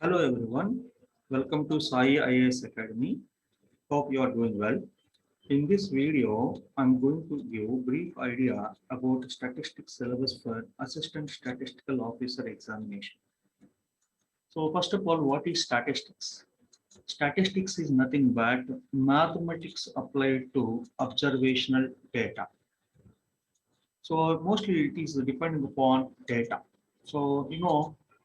Hello everyone, welcome to Sai IAS Academy. Hope you are doing well. In this video, I'm going to give brief idea about statistics syllabus for Assistant Statistical Officer examination. So first of all, what is statistics? Statistics is nothing but mathematics applied to observational data. So mostly it is depending upon data. So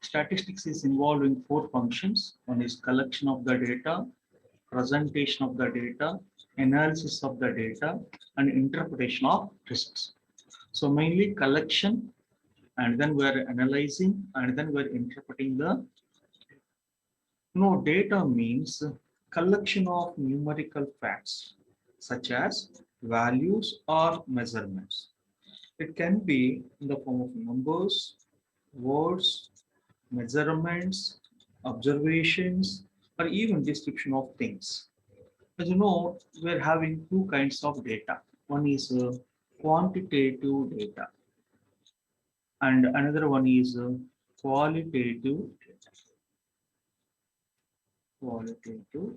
statistics is involved in four functions. One is collection of the data, presentation of the data, analysis of the data, and interpretation of results. So mainly collection, and then we're analyzing, and then we're interpreting the data means collection of numerical facts such as values or measurements. It can be in the form of numbers, words, measurements, observations, or even description of things. As you know, we're having two kinds of data. One is quantitative data, and another one is qualitative. Qualitative.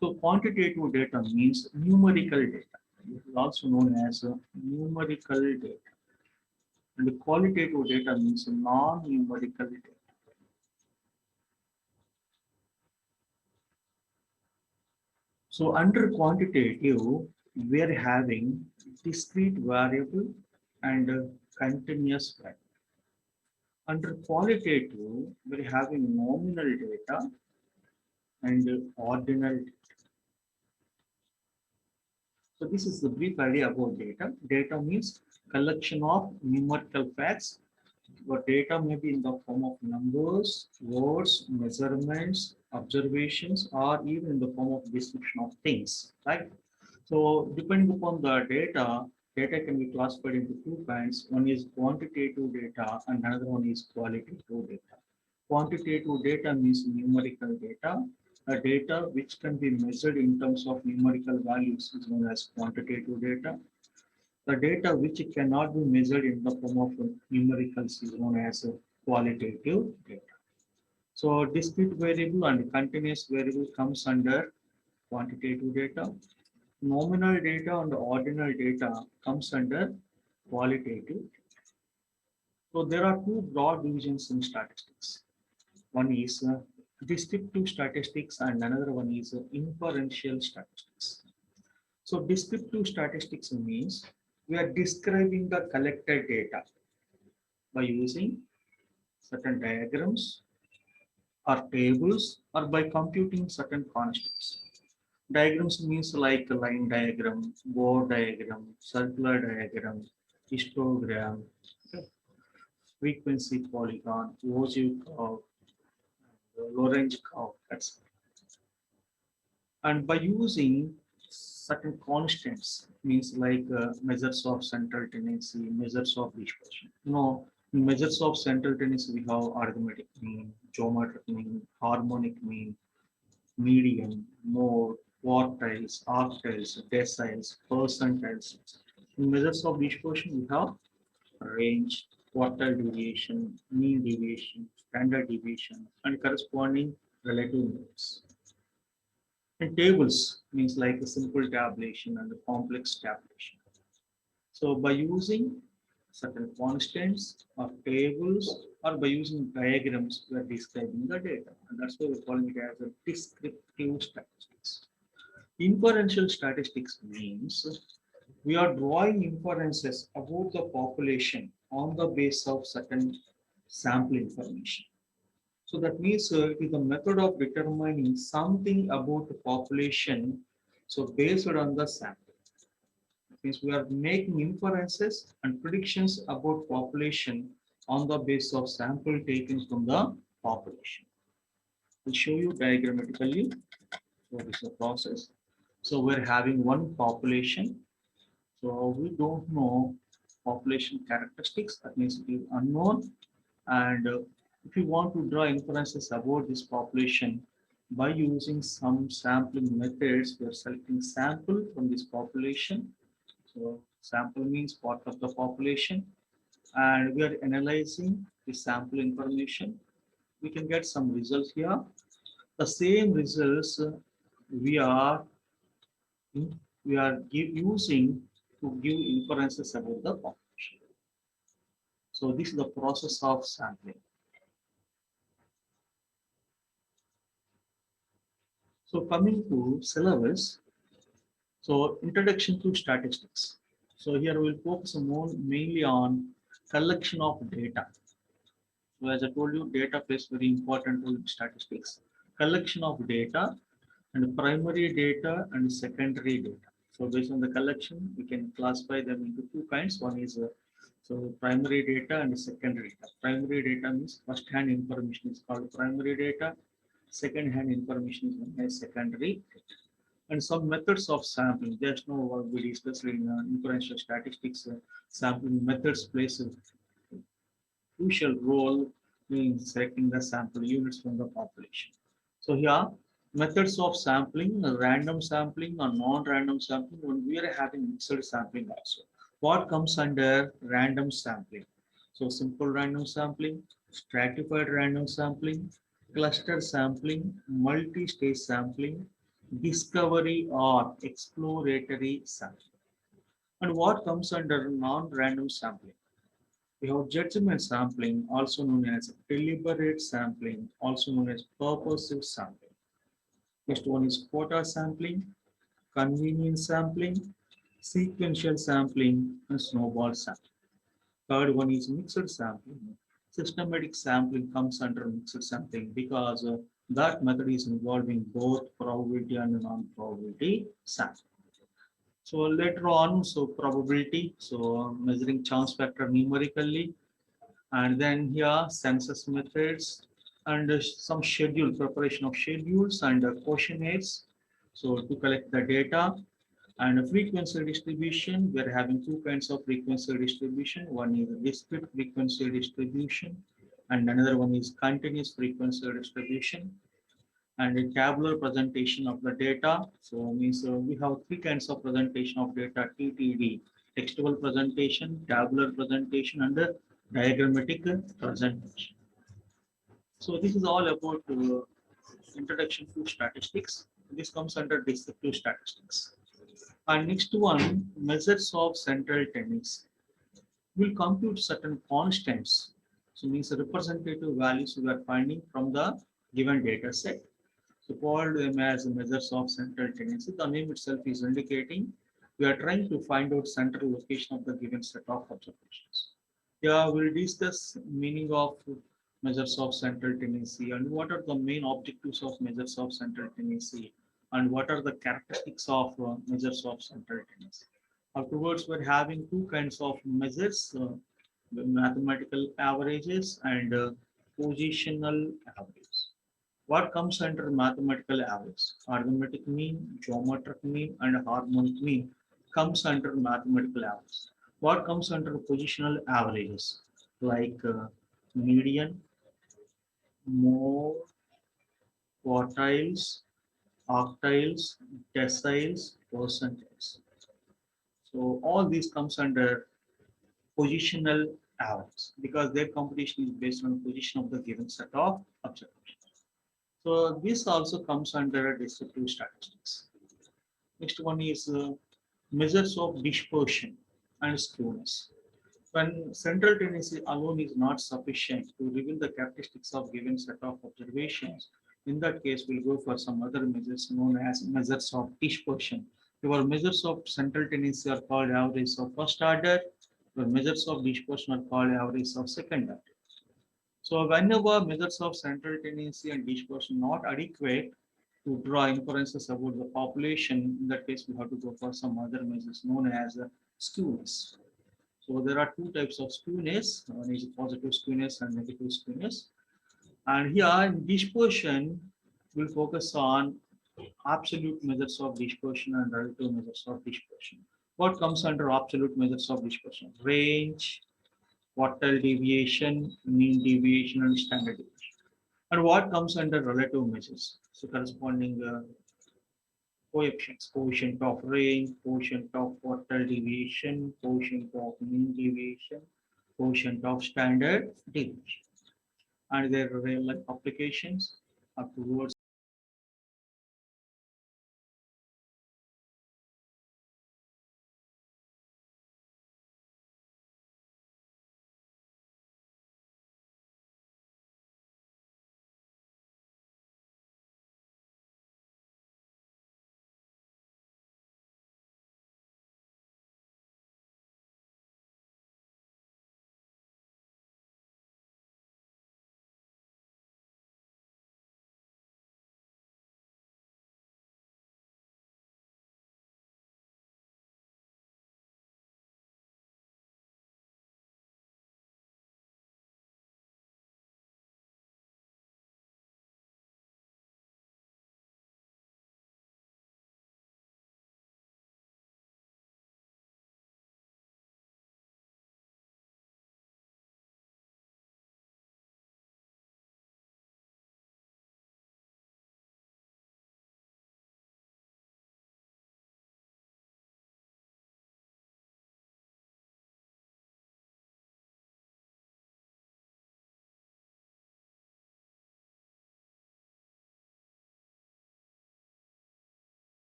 So quantitative data means numerical data. It is also known as numerical data. And qualitative data means non-numerical data. So under quantitative, we are having discrete variable and continuous variable. Under qualitative, we are having nominal data and ordinal data. So this is the brief idea about data. Data means collection of numerical facts. Your data may be in the form of numbers, words, measurements, observations, or even in the form of description of things, right? So depending upon the data, data can be classified into two kinds. One is quantitative data and another one is qualitative data. Quantitative data means numerical data. A data which can be measured in terms of numerical values is known as quantitative data. The data which cannot be measured in the form of numericals is known as qualitative data. So discrete variable and continuous variable comes under quantitative data. Nominal data and ordinal data comes under qualitative. So there are two broad divisions in statistics. One is descriptive statistics and another one is inferential statistics. So descriptive statistics means we are describing the collected data by using certain diagrams or tables or by computing certain constants. Diagrams means like a line diagram, board diagram, circular diagram, histogram, frequency polygon, Gaussian curve, Lorentz curve, etc. And by using certain constants, means like measures of central tendency, measures of dispersion. In measures of central tendency, we have arithmetic mean, geometric mean, harmonic mean, median, mode, quartiles, arctiles, deciles, percentiles. In measures of dispersion, we have range, quartile deviation, mean deviation, standard deviation, and corresponding relative means. And tables means like a simple tabulation and a complex tabulation. So by using certain constants or tables or by using diagrams, we are describing the data. And that's why we're calling it as a descriptive statistics. Inferential statistics means we are drawing inferences about the population on the basis of certain sample information. So that means it is a method of determining something about the population. So based on the sample, that means we are making inferences and predictions about population on the basis of sample taken from the population. I'll show you diagrammatically what is the process. So we're having one population. So we don't know population characteristics. That means it is unknown. And if you want to draw inferences about this population by using some sampling methods, we are selecting sample from this population. So sample means part of the population, and we are analyzing the sample information. we can get some results here. The same results we are using to give inferences about the population. So this is the process of sampling. So coming to syllabus, so introduction to statistics. So here we'll focus more mainly on collection of data. So as I told you, data plays very important role in statistics. Collection of data and primary data and secondary data. So based on the collection, we can classify them into two kinds. One is so primary data and secondary data. Primary data means first-hand information is called primary data. Second-hand information is known as secondary data. And some methods of sampling. There's no we discussed in inferential statistics. Sampling methods plays a crucial role in selecting the sample units from the population. So here, methods of sampling, random sampling or non-random sampling, when we are having mixed sampling also. What comes under random sampling? So simple random sampling, stratified random sampling, cluster sampling, multi-stage sampling, discovery or exploratory sampling. And what comes under non-random sampling? We have judgment sampling, also known as deliberate sampling, also known as purposive sampling. Next one is quota sampling, convenience sampling, sequential sampling, and snowball sampling. Third one is mixed sampling. Systematic sampling comes under mixed sampling because that method is involving both probability and non-probability sampling. So later on, so probability, so measuring chance factor numerically, and then here census methods and some schedule preparation of schedules and questionnaires, so to collect the data. And frequency distribution, we're having two kinds of frequency distribution. One is discrete frequency distribution and another one is continuous frequency distribution. And a tabular presentation of the data, so means we have three kinds of presentation of data: TTD, textual presentation, tabular presentation, and diagrammatic presentation. So this is all about introduction to statistics. This comes under descriptive statistics. And next one, measures of central tendency. We'll compute certain constants. So means the representative values we are finding from the given data set. So called them as measures of central tendency. The name itself is indicating we are trying to find out central location of the given set of observations. Yeah, we'll discuss meaning of measures of central tendency and what are the main objectives of measures of central tendency and what are the characteristics of measures of central tendency. Afterwards, we're having two kinds of measures, mathematical averages and positional averages. What comes under mathematical average? Arithmetic mean, geometric mean, and harmonic mean comes under mathematical average. What comes under positional averages? Like median, mode, quartiles, octiles, deciles, percentiles. So all these comes under positional average because their computation is based on position of the given set of observations. So this also comes under descriptive statistics. Next one is measures of dispersion and skewness. When central tendency alone is not sufficient to reveal the characteristics of given set of observations, in that case, we'll go for some other measures known as measures of dispersion. Your measures of central tendency are called average of first order. Your measures of dispersion are called average of second order. So whenever measures of central tendency and dispersion not adequate to draw inferences about the population, in that case we have to go for some other measures known as skewness. So there are two types of skewness. One is positive skewness and negative skewness. And here in dispersion, we'll focus on absolute measures of dispersion and relative measures of dispersion. What comes under absolute measures of dispersion? Range, quartile deviation, mean deviation, and standard deviation. And what comes under relative measures? So corresponding coefficients, quotient of range, quotient of quartile deviation, quotient of mean deviation, quotient of standard deviation. and their real life applications are towards